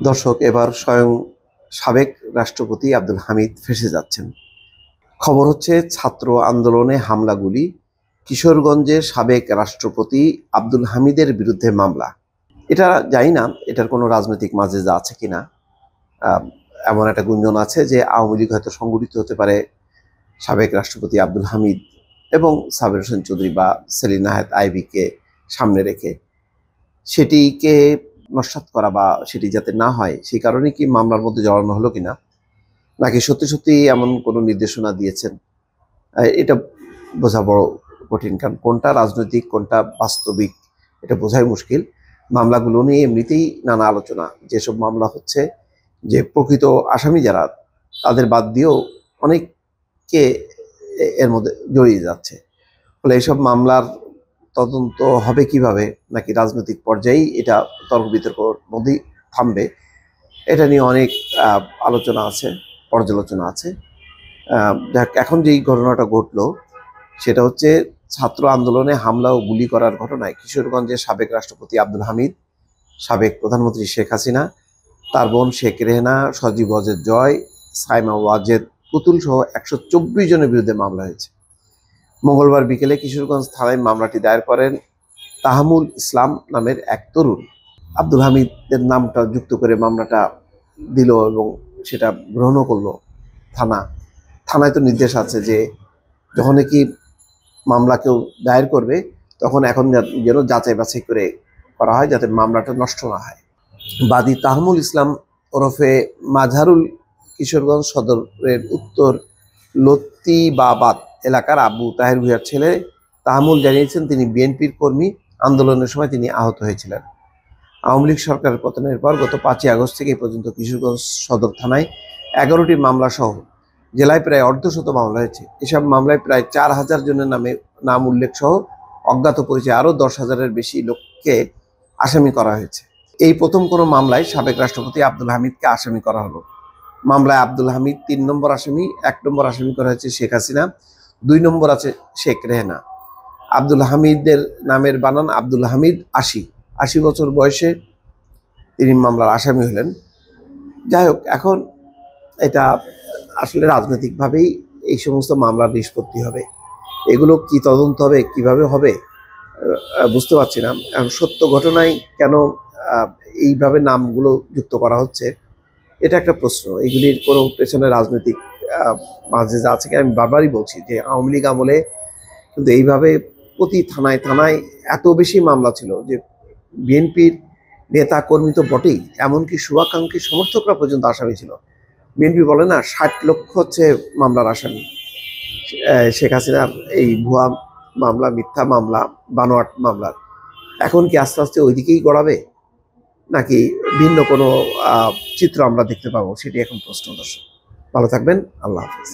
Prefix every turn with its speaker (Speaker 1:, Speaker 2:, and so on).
Speaker 1: দর্শক, এবার স্বয়ং সাবেক রাষ্ট্রপতি আব্দুল হামিদ ফেঁসে যাচ্ছেন। খবর হচ্ছে, ছাত্র আন্দোলনে হামলাগুলি, কিশোরগঞ্জের সাবেক রাষ্ট্রপতি আব্দুল হামিদের বিরুদ্ধে মামলা। এটা জানি না এটার কোনো রাজনৈতিক মাজেজা আছে কিনা। এমন একটা গুঞ্জন আছে যে আওয়ামী লীগ হয়তো সংগঠিত হতে পারে সাবেক রাষ্ট্রপতি আব্দুল হামিদ এবং সাবের হোসেন চৌধুরী বা সেলিনা নাহায়াত আইভীকে সামনে রেখে সেটিকে নস্যাৎ করা বা সেটি যাতে না হয় সেই কারণে কি মামলার মধ্যে জড়ানো হলো কিনা, নাকি সত্যি সত্যি এমন কোনো নির্দেশনা দিয়েছেন, এটা বোঝা বড় কঠিন। কারণ কোনটা রাজনৈতিক কোনটা বাস্তবিক এটা বোঝাই মুশকিল। মামলাগুলো নিয়ে এমনিতেই নানা আলোচনা। যেসব মামলা হচ্ছে, যে প্রকৃত আসামি যারা তাদের বাদ দিয়েও অনেককে এর মধ্যে জড়িয়ে যাচ্ছে। ফলে এইসব মামলার তদন্ত হবে কিভাবে, নাকি রাজনৈতিক পর্যায়েই এটা তর্ক বিতর্কর মধ্যেই থামবে, এটা নিয়ে অনেক আলোচনা আছে, পর্যালোচনা আছে। এখন যেই ঘটনাটা ঘটলো সেটা হচ্ছে ছাত্র আন্দোলনে হামলা ও গুলি করার ঘটনায় কিশোরগঞ্জের সাবেক রাষ্ট্রপতি আব্দুল হামিদ, সাবেক প্রধানমন্ত্রী শেখ হাসিনা, তার বোন শেখ রেহেনা, সজীব ওয়াজেদ জয়, সাইমা ওয়াজেদ পুতুল সহ 124 জনের বিরুদ্ধে মামলা হয়েছে। মঙ্গলবার বিকেলে কিশোরগঞ্জ থানায় মামলাটি দায়ের করেন তাহামুল ইসলাম নামের এক তরুণ। আব্দুল হামিদের নামটা যুক্ত করে মামলাটা দিল এবং সেটা গ্রহণও করলো থানায় তো নির্দেশ আছে যে যখন কি মামলা কেউ দায়ের করবে তখন এখন যেন যাচাই বাছাই করে করা হয়, যাতে মামলাটা নষ্ট না হয়। বাদী তাহমুল ইসলাম ওরফে মাঝারুল কিশোরগঞ্জ সদরের উত্তর লতিবাবাদ এলাকার আবু তাহের ভূঁইয়ার ছেলে তাহমুল জানিয়েছেন, তিনি বিএনপির কর্মী। আন্দোলনের সময় তিনি আহত হয়েছিলেন। আওয়ামী লীগ সরকারের পতনের পর গত 5ই আগস্ট থেকে এই পর্যন্ত কিশোরগঞ্জ সদর থানায় 11টি মামলা সহ জেলায় প্রায় অর্ধশত মামলা হয়েছে। এসব মামলায় প্রায় 4000 জনের নাম উল্লেখ সহ অজ্ঞাত পরিচয় আরও 10,000-এর বেশি লোককে আসামি করা হয়েছে। এই প্রথম কোনো মামলায় সাবেক রাষ্ট্রপতি আব্দুল হামিদকে আসামি করা হলো। মামলায় আব্দুল হামিদ 3 নম্বর আসামি, 1 নম্বর আসামি করা হয়েছে শেখ হাসিনা, 2 নম্বর আছে শেখ রেহেনা। আব্দুল হামিদের নামের বানান আব্দুল হামিদ 80 বছর বয়সে তিনি মামলার আসামি হলেন। যাই হোক, এখন এটা আসলে রাজনৈতিকভাবেই এই সমস্ত মামলার নিষ্পত্তি হবে। এগুলো কি তদন্ত হবে, কিভাবে হবে বুঝতে পারছি না। এখন সত্য ঘটনায় কেন এইভাবে নামগুলো যুক্ত করা হচ্ছে, এটা একটা প্রশ্ন। এগুলির কোনো পেছনে রাজনৈতিক মাঝে যা আছে, আমি বারবারই বলছি যে আওয়ামী লীগ আমলে কিন্তু এইভাবে প্রতি থানায় থানায় এত বেশি মামলা ছিল যে বিএনপির নেতা কর্মী তো বটেই, এমনকি শুভাকাঙ্ক্ষী সমর্থকরা পর্যন্ত আসামি ছিল। বিএনপি বলে না 60 লক্ষ হচ্ছে মামলার আসামি। শেখ হাসিনার এই ভুয়া মামলা, মিথ্যা মামলা, বানোয়াট মামলার এখন কি আস্তে আস্তে ওইদিকেই গড়াবে, নাকি ভিন্ন কোনো চিত্র আমরা দেখতে পাবো, সেটি এখন প্রশ্ন। দর্শক, ভালো থাকবেন। আল্লাহ হাফিজ।